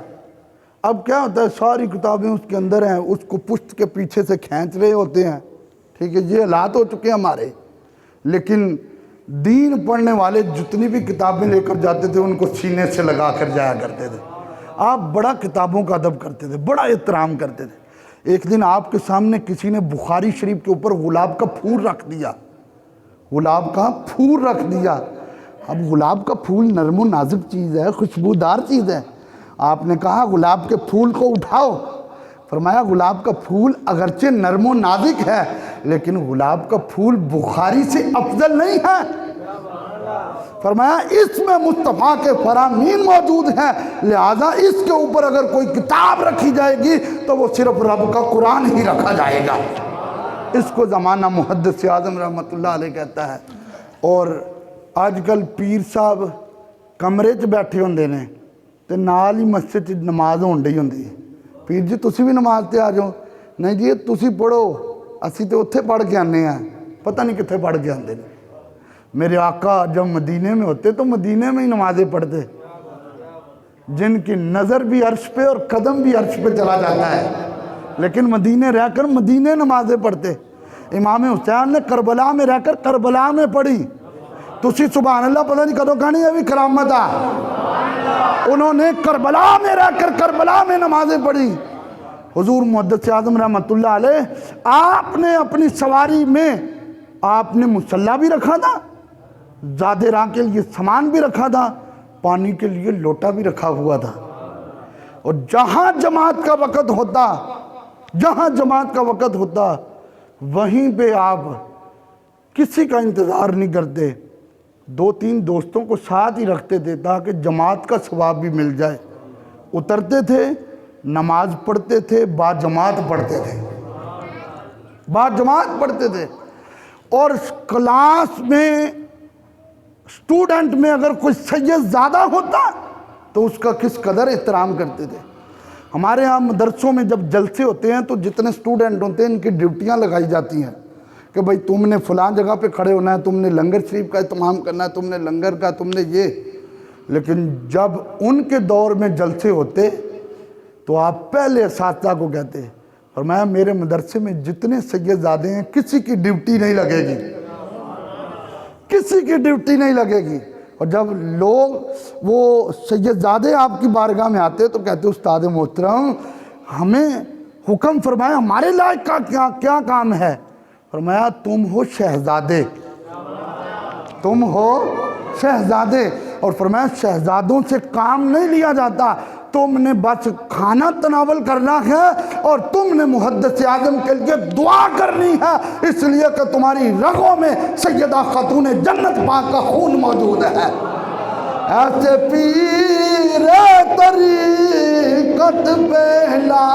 اب کیا ہوتا ہے ساری کتابیں اس کے اندر ہیں، اس کو پشت کے پیچھے سے کھینچ رہے ہوتے ہیں، ٹھیک ہے، یہ حالات ہو چکے ہیں ہمارے۔ لیکن دین پڑھنے والے جتنی بھی کتابیں لے کر جاتے تھے ان کو سینے سے لگا کر جایا کرتے تھے۔ آپ بڑا کتابوں کا ادب کرتے تھے، بڑا احترام کرتے تھے۔ ایک دن آپ کے سامنے کسی نے بخاری شریف کے اوپر گلاب کا پھول رکھ دیا، گلاب کا پھول رکھ دیا۔ اب گلاب کا پھول نرم و نازک چیز ہے، خوشبودار چیز ہے۔ آپ نے کہا گلاب کے پھول کو اٹھاؤ۔ فرمایا گلاب کا پھول اگرچہ نرم و نازک ہے لیکن گلاب کا پھول بخاری سے افضل نہیں ہے۔ فرمایا اس میں مصطفیٰ کے فرامین موجود ہیں، لہذا اس کے اوپر اگر کوئی کتاب رکھی جائے گی تو وہ صرف رب کا قرآن ہی رکھا جائے گا۔ اس کو زمانہ محدث اعظم رحمۃ اللہ علیہ کہتا ہے۔ اور آج کل پیر صاحب کمرے 'ਚ بیٹھے ہوندے نے تے نال ہی مسجد 'ਚ نماز ہون ڈئی ہوندی ہے۔ پیر جی تسی بھی نماز تے آ جاؤ، نہیں جی تسی پڑھو، اسی تے اتھے پڑھ کے آنے ہیں، پتہ نہیں کتنے پڑھ کے آندے نے۔ میرے آقا جب مدینے میں ہوتے تو مدینے میں ہی نمازیں پڑھتے، جن کی نظر بھی عرش پہ اور قدم بھی عرش پہ چلا جاتا ہے، لیکن مدینے رہ کر مدینے نمازیں پڑھتے۔ امام حسین نے کربلا میں رہ کر کربلا میں پڑھی، تسی سبحان اللہ پتہ نہیں کدوں کہانی ہے بھی کرامت آ، انہوں نے کربلا میں رہ کر کربلا میں نمازیں پڑھی۔ حضور محدث اعظم رحمۃ اللہ علیہ آپ نے اپنی سواری میں آپ نے مصلی بھی رکھا تھا، زاد راہ کے لیے سامان بھی رکھا تھا، پانی کے لیے لوٹا بھی رکھا ہوا تھا، اور جہاں جماعت کا وقت ہوتا، جہاں جماعت کا وقت ہوتا وہیں پہ آپ کسی کا انتظار نہیں کرتے، 2-3 دوستوں کو ساتھ ہی رکھتے تھے تاکہ جماعت کا ثواب بھی مل جائے۔ اترتے تھے، نماز پڑھتے تھے، با جماعت پڑھتے تھے، با جماعت پڑھتے تھے۔ اور کلاس میں اسٹوڈنٹ میں اگر کوئی سید زیادہ ہوتا تو اس کا کس قدر احترام کرتے تھے۔ ہمارے ہاں مدرسوں میں جب جلسے ہوتے ہیں تو جتنے اسٹوڈنٹ ہوتے ہیں ان کی ڈیوٹیاں لگائی جاتی ہیں کہ بھئی تم نے فلاں جگہ پہ کھڑے ہونا ہے، تم نے لنگر شریف کا اہتمام کرنا ہے، تم نے لنگر کا، تم نے یہ۔ لیکن جب ان کے دور میں جلسے ہوتے تو آپ پہلے اساتذہ کو کہتے، اور میں میرے مدرسے میں جتنے سید زادے ہیں کسی کی ڈیوٹی نہیں لگے گی، کسی کی ڈیوٹی نہیں لگے گی۔ اور جب لوگ وہ سید زادے آپ کی بارگاہ میں آتے تو کہتے استاد محترم ہمیں حکم فرمایا، ہمارے لائق کا کیا کام ہے؟ فرمایا تم ہو شہزادے، تم ہو شہزادے۔ اور فرمایا شہزادوں سے کام نہیں لیا جاتا، تم نے بس کھانا تناول کرنا ہے اور تم نے محدث اعظم کے لیے دعا کرنی ہے، اس لیے کہ تمہاری رگوں میں سیدہ خاتون جنت پاک کا خون موجود ہے۔ ایسے پیر طریقت پہلا،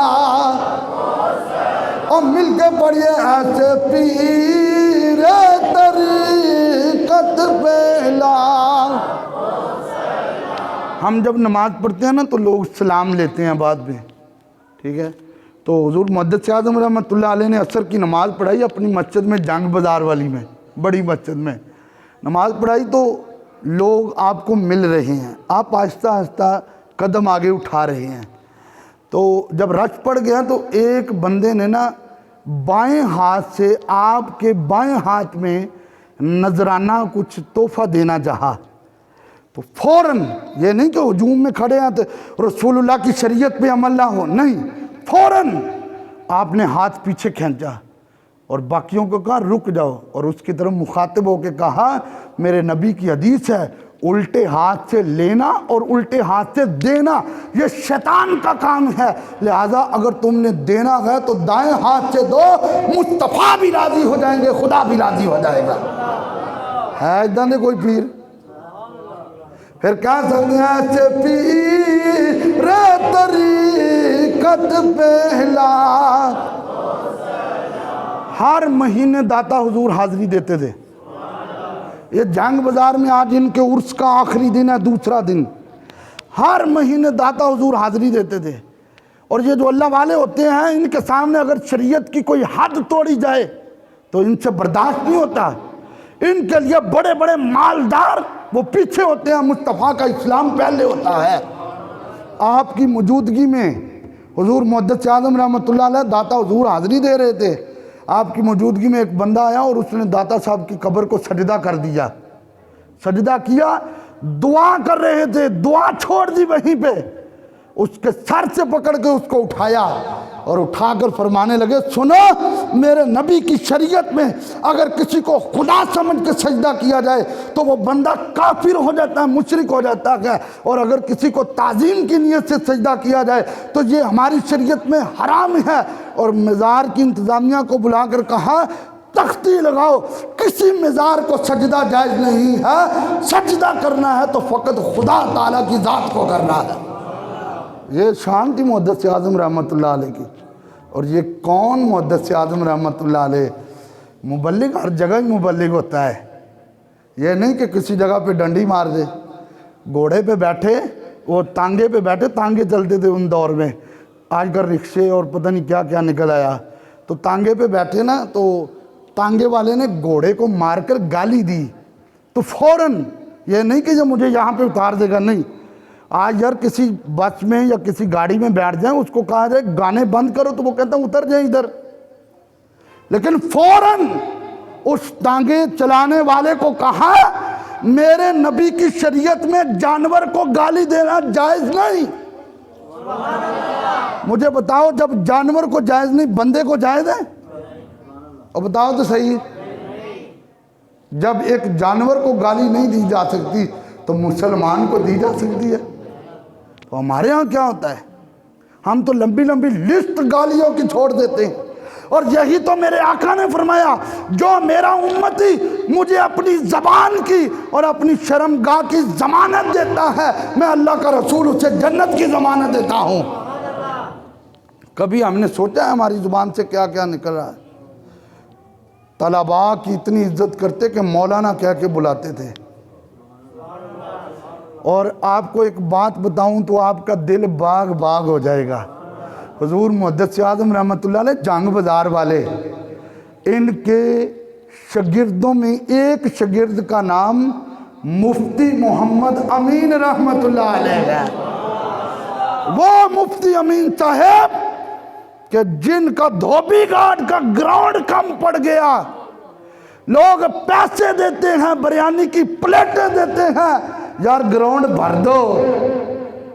اور مل کے پڑھئے ایسے پیر طریقت پہلا۔ ہم جب نماز پڑھتے ہیں نا تو لوگ سلام لیتے ہیں بعد میں، ٹھیک ہے؟ تو حضور محدث اعظم رحمۃ اللہ علیہ نے عصر کی نماز پڑھائی اپنی مسجد میں، جنگ بازار والی میں، بڑی مسجد میں نماز پڑھائی، تو لوگ آپ کو مل رہے ہیں، آپ آہستہ آہستہ قدم آگے اٹھا رہے ہیں۔ تو جب رش پڑ گیا تو ایک بندے نے نا بائیں ہاتھ سے آپ کے بائیں ہاتھ میں نذرانہ کچھ تحفہ دینا چاہا، تو فوراً، یہ نہیں کہ ہجوم میں کھڑے ہیں تو رسول اللہ کی شریعت پہ عمل نہ ہو، نہیں، فوراً آپ نے ہاتھ پیچھے کھینچا اور باقیوں کو کہا رک جاؤ، اور اس کی طرف مخاطب ہو کے کہا میرے نبی کی حدیث ہے الٹے ہاتھ سے لینا اور الٹے ہاتھ سے دینا یہ شیطان کا کام ہے، لہٰذا اگر تم نے دینا ہے تو دائیں ہاتھ سے دو، مصطفیٰ بھی راضی ہو جائیں گے، خدا بھی راضی ہو جائے گا۔ ہے ادھا نے کوئی پیر؟ پھر کیا سمجھا سے پیر طریقت پہلا، ہر مہینے داتا حضور حاضری دیتے تھے۔ یہ جنگ بازار میں آج ان کے عرس کا آخری دن ہے، دوسرا دن، ہر مہینے داتا حضور حاضری دیتے تھے۔ اور یہ جو اللہ والے ہوتے ہیں ان کے سامنے اگر شریعت کی کوئی حد توڑی جائے تو ان سے برداشت نہیں ہوتا، ان کے لیے بڑے بڑے مالدار وہ پیچھے ہوتے ہیں، مصطفیٰ کا اسلام پہلے ہوتا ہے۔ آپ کی موجودگی میں حضور محدث اعظم رحمۃ اللہ علیہ داتا حضور حاضری دے رہے تھے، آپ کی موجودگی میں ایک بندہ آیا اور اس نے داتا صاحب کی قبر کو سجدہ کر دیا، سجدہ کیا، دعا کر رہے تھے، دعا چھوڑ دی وہیں پہ، اس کے سر سے پکڑ کے اس کو اٹھایا اور اٹھا کر فرمانے لگے سنو میرے نبی کی شریعت میں اگر کسی کو خدا سمجھ کے سجدہ کیا جائے تو وہ بندہ کافر ہو جاتا ہے، مشرک ہو جاتا ہے، اور اگر کسی کو تعظیم کی نیت سے سجدہ کیا جائے تو یہ ہماری شریعت میں حرام ہے۔ اور مزار کی انتظامیہ کو بلا کر کہا تختی لگاؤ، کسی مزار کو سجدہ جائز نہیں ہے، سجدہ کرنا ہے تو فقط خدا تعالیٰ کی ذات کو کرنا ہے۔ یہ شان تھی محدث اعظم رحمۃ اللہ علیہ کی۔ اور یہ کون محدث اعظم رحمۃ اللہ علیہ؟ مبلغ ہر جگہ ہی مبلغ ہوتا ہے، یہ نہیں کہ کسی جگہ پہ ڈنڈی مار دے۔ گھوڑے پہ بیٹھے، وہ تانگے پہ بیٹھے، تانگے چلتے تھے ان دور میں، آج کل رکشے اور پتہ نہیں کیا کیا نکل آیا، تو تانگے پہ بیٹھے نا تو تانگے والے نے گھوڑے کو مار کر گالی دی، تو فوراً یہ نہیں کہ جو مجھے یہاں پہ اتار دے گا، نہیں، آج یار کسی بس میں یا کسی گاڑی میں بیٹھ جائیں، اس کو کہا جائے گانے بند کرو تو وہ کہتا ہے اتر جائیں ادھر، لیکن فوراً اس ٹانگے چلانے والے کو کہا میرے نبی کی شریعت میں جانور کو گالی دینا جائز نہیں۔ مجھے بتاؤ جب جانور کو جائز نہیں بندے کو جائز ہے؟ اور بتاؤ تو صحیح، جب ایک جانور کو گالی نہیں دی جا سکتی تو مسلمان کو دی جا سکتی ہے؟ تو ہمارے ہاں کیا ہوتا ہے، ہم تو لمبی لمبی لسٹ گالیوں کی چھوڑ دیتے ہیں، اور یہی تو میرے آقا نے فرمایا جو میرا امتی مجھے اپنی زبان کی اور اپنی شرمگاہ کی ضمانت دیتا ہے، میں اللہ کا رسول اسے جنت کی ضمانت دیتا ہوں۔ کبھی ہم نے سوچا ہے ہماری زبان سے کیا کیا نکل رہا ہے؟ طلباء کی اتنی عزت کرتے کہ مولانا کہہ کے بلاتے تھے، اور آپ کو ایک بات بتاؤں تو آپ کا دل باغ باغ ہو جائے گا۔ حضور محدث اعظم رحمۃ اللہ علیہ جنگ بازار والے، ان کے شاگردوں میں ایک شاگرد کا نام مفتی محمد امین رحمۃ اللہ علیہ ہے۔ وہ مفتی امین صاحب کہ جن کا دھوبی گھاٹ کا گراؤنڈ کم پڑ گیا، لوگ پیسے دیتے ہیں، بریانی کی پلیٹیں دیتے ہیں، یار گراؤنڈ بھر دو،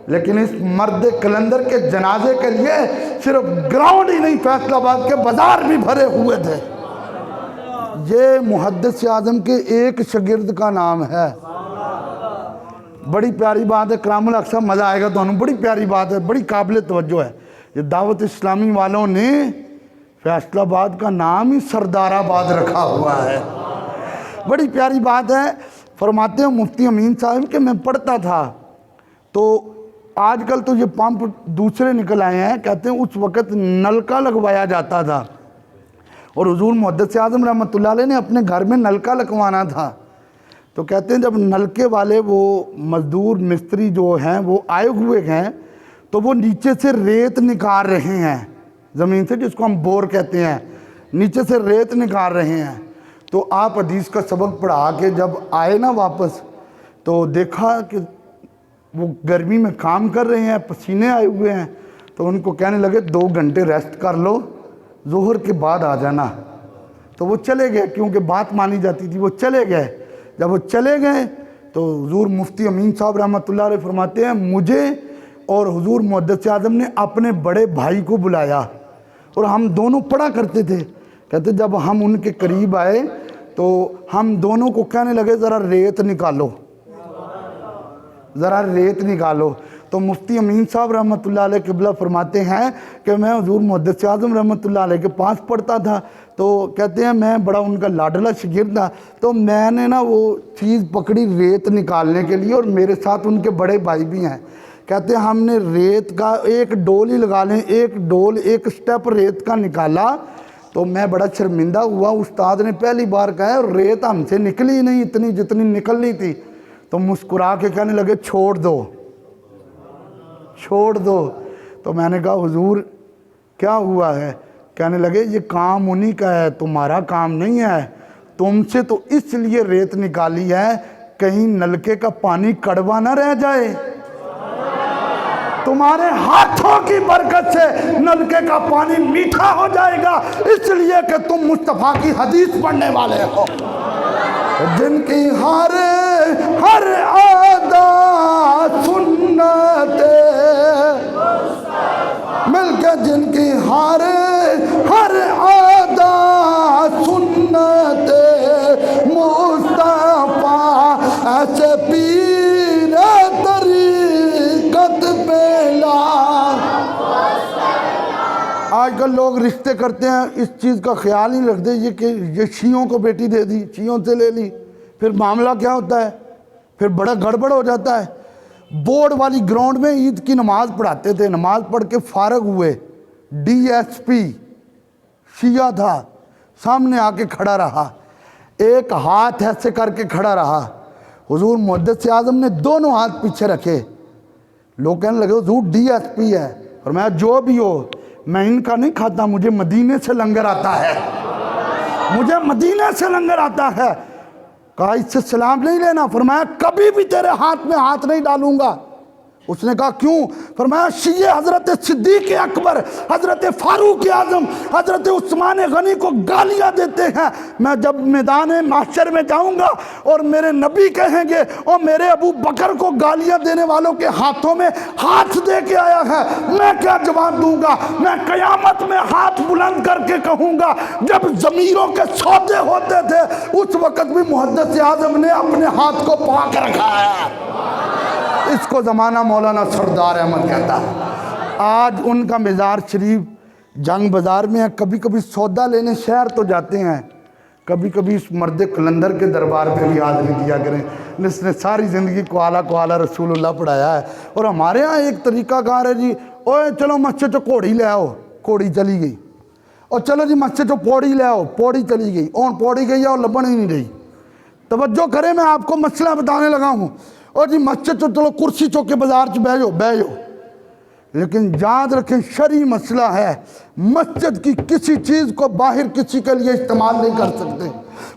لیکن اس مرد کلندر کے جنازے کے لیے صرف گراؤنڈ ہی نہیں، فیصل آباد کے بازار بھی بھرے ہوئے تھے۔ یہ محدث اعظم کے ایک شاگرد کا نام ہے۔ بڑی پیاری بات ہے، کرام الحق صاحب مزہ آئے گا تو انہوں، بڑی پیاری بات ہے، بڑی قابل توجہ ہے۔ یہ دعوت اسلامی والوں نے فیصل آباد کا نام ہی سردار آباد رکھا ہوا ہے۔ بڑی پیاری بات ہے۔ فرماتے ہیں مفتی امین صاحب کہ میں پڑھتا تھا تو آج کل تو یہ پمپ دوسرے نکل آئے ہیں، کہتے ہیں اس وقت نلکا لگوایا جاتا تھا، اور حضور محدث اعظم رحمۃ اللہ علیہ نے اپنے گھر میں نلکا لگوانا تھا، تو کہتے ہیں جب نلکے والے وہ مزدور مستری جو ہیں وہ آئے ہوئے ہیں تو وہ نیچے سے ریت نکال رہے ہیں زمین سے، جس کو ہم بور کہتے ہیں، نیچے سے ریت نکال رہے ہیں۔ تو آپ حدیث کا سبق پڑھا کے جب آئے نا واپس تو دیکھا کہ وہ گرمی میں کام کر رہے ہیں، پسینے آئے ہوئے ہیں، تو ان کو کہنے لگے 2 گھنٹے ریسٹ کر لو، ظہر کے بعد آ جانا۔ تو وہ چلے گئے، کیونکہ بات مانی جاتی تھی، وہ چلے گئے۔ جب وہ چلے گئے تو حضور مفتی امین صاحب رحمۃ اللہ علیہ فرماتے ہیں مجھے اور حضور محدث اعظم نے اپنے بڑے بھائی کو بلایا، اور ہم دونوں پڑھا کرتے تھے۔ کہتے جب ہم ان کے قریب آئے تو ہم دونوں کو کہنے لگے ذرا ریت نکالو، ذرا ریت نکالو۔ تو مفتی امین صاحب رحمۃ اللہ علیہ قبلہ فرماتے ہیں کہ میں حضور محدث اعظم رحمۃ اللہ علیہ کے پاس پڑھتا تھا، تو کہتے ہیں میں بڑا ان کا لاڈلا شاگرد تھا، تو میں نے نا وہ چیز پکڑی ریت نکالنے کے لیے، اور میرے ساتھ ان کے بڑے بھائی بھی ہیں۔ کہتے ہیں ہم نے ریت کا ایک ڈول ہی لگا لیں، ایک سٹیپ ریت کا نکالا تو میں بڑا شرمندہ ہوا۔ استاد نے پہلی بار کہا ریت ہم سے نکلی نہیں اتنی جتنی نکلنی تھی، تو مسکرا کے کہنے لگے چھوڑ دو چھوڑ دو۔ تو میں نے کہا حضور کیا ہوا ہے؟ کہنے لگے یہ کام انہی کا ہے، تمہارا کام نہیں ہے، تم سے تو اس لیے ریت نکالی ہے کہیں نلکے کا پانی کڑوا نہ رہ جائے، تمہارے ہاتھوں کی برکت سے نلکے کا پانی میٹھا ہو جائے گا، اس لیے کہ تم مصطفیٰ کی حدیث پڑھنے والے ہو۔ جن کی ہر ادا سنت مل کے، جن کی ہر ادا سنت مصطفیٰ ایسے پیر طریقت پہلا۔ آج کل لوگ رشتے کرتے ہیں اس چیز کا خیال نہیں رکھتے یہ کہ یہ شیعوں کو بیٹی دے دی، شیعوں سے لے لی، پھر معاملہ کیا ہوتا ہے، پھر بڑا گڑبڑ ہو جاتا ہے۔ بورڈ والی گراؤنڈ میں عید کی نماز پڑھاتے تھے، نماز پڑھ کے فارغ ہوئے، ڈی ایس پی شیعہ تھا، سامنے آ کے کھڑا رہا، ایک ہاتھ ایسے کر کے کھڑا رہا، حضور محدث اعظم نے دونوں ہاتھ پیچھے رکھے، لوگ کہنے لگے حضور ڈی ایس پی ہے، فرمایا جو بھی ہو میں ان کا نہیں کھاتا، مجھے مدینے سے لنگر آتا ہے، مجھے مدینے سے لنگر آتا ہے۔ کہا اس سے سلام نہیں لینا؟ فرمایا کبھی بھی تیرے ہاتھ میں ہاتھ نہیں ڈالوں گا۔ اس نے کہا کیوں؟ فرمایا شیعہ حضرت صدیق اکبر، حضرت فاروق اعظم، حضرت عثمان غنی کو گالیاں دیتے ہیں، میں جب میدان محشر میں جاؤں گا اور میرے نبی کہیں گے اور میرے ابو بکر کو گالیاں دینے والوں کے ہاتھوں میں ہاتھ دے کے آیا ہے، میں کیا جواب دوں گا؟ میں قیامت میں ہاتھ بلند کر کے کہوں گا جب ضمیروں کے سودے ہوتے تھے اس وقت بھی محدث اعظم نے اپنے ہاتھ کو پاک رکھا ہے۔ اس کو زمانہ مولانا سردار احمد کہتا ہے۔ آج ان کا مزار شریف جنگ بازار میں ہے، کبھی کبھی سودا لینے شہر تو جاتے ہیں، کبھی کبھی اس مرد قلندر کے دربار پہ بھی حاضری دیا کریں، جس نے ساری زندگی کو اعلیٰ رسول اللہ پڑھایا ہے۔ اور ہمارے ہاں ایک طریقہ کار ہے جی، اوے چلو مسجد چو کوڑی لے آؤ، کوڑی چلی گئی، اور چلو جی مسجد چو پوڑی لے آؤ، پوڑی چلی گئی، اور پوڑی گئی ہے اور لبن ہی نہیں رہی۔ توجہ کریں، میں آپ کو مسئلہ بتانے لگا ہوں۔ اور جی مسجد تو چلو کرسی چو کے بازار چ بہ جاؤ، لیکن یاد رکھیں شرعی مسئلہ ہے، مسجد کی کسی چیز کو باہر کسی کے لیے استعمال نہیں کر سکتے۔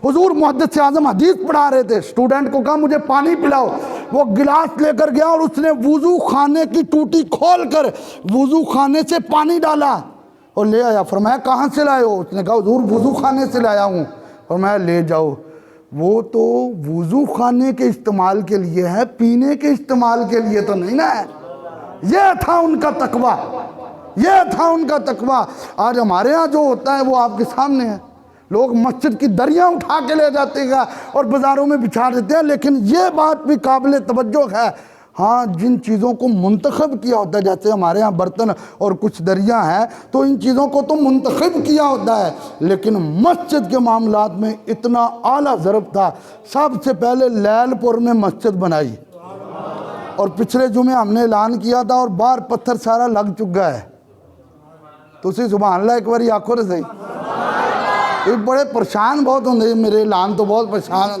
حضور محدث اعظم حدیث پڑھا رہے تھے، سٹوڈنٹ کو کہا مجھے پانی پلاؤ، وہ گلاس لے کر گیا اور اس نے وضو خانے کی ٹوٹی کھول کر وضو خانے سے پانی ڈالا اور لے آیا۔ فرمایا کہاں سے لائے ہو؟ اس نے کہا حضور وضو خانے سے لایا ہوں۔ فرمایا لے جاؤ۔ وہ تو وضو خانے کے استعمال کے لیے ہے، پینے کے استعمال کے لیے تو نہیں نا ہے۔ یہ تھا ان کا تقویٰ، یہ تھا ان کا تقویٰ۔ آج ہمارے ہاں جو ہوتا ہے وہ آپ کے سامنے ہے، لوگ مسجد کی دریاں اٹھا کے لے جاتے ہیں اور بازاروں میں بچھا دیتے ہیں، لیکن یہ بات بھی قابل توجہ ہے، ہاں جن چیزوں کو منتخب کیا ہوتا ہے، جیسے ہمارے ہاں برتن اور کچھ دریاں ہیں تو ان چیزوں کو تو منتخب کیا ہوتا ہے، لیکن مسجد کے معاملات میں اتنا اعلیٰ ضرب تھا۔ سب سے پہلے لیل پور میں مسجد بنائی، اور پچھلے جمعے ہم نے اعلان کیا تھا اور باہر پتھر سارا لگ چکا ہے۔ تو اسی سبحان اللہ ایک باری آنکھوں نے صحیح، بڑے پریشان بہت ہوندے، میرے اعلان تو بہت پریشان ہوندے۔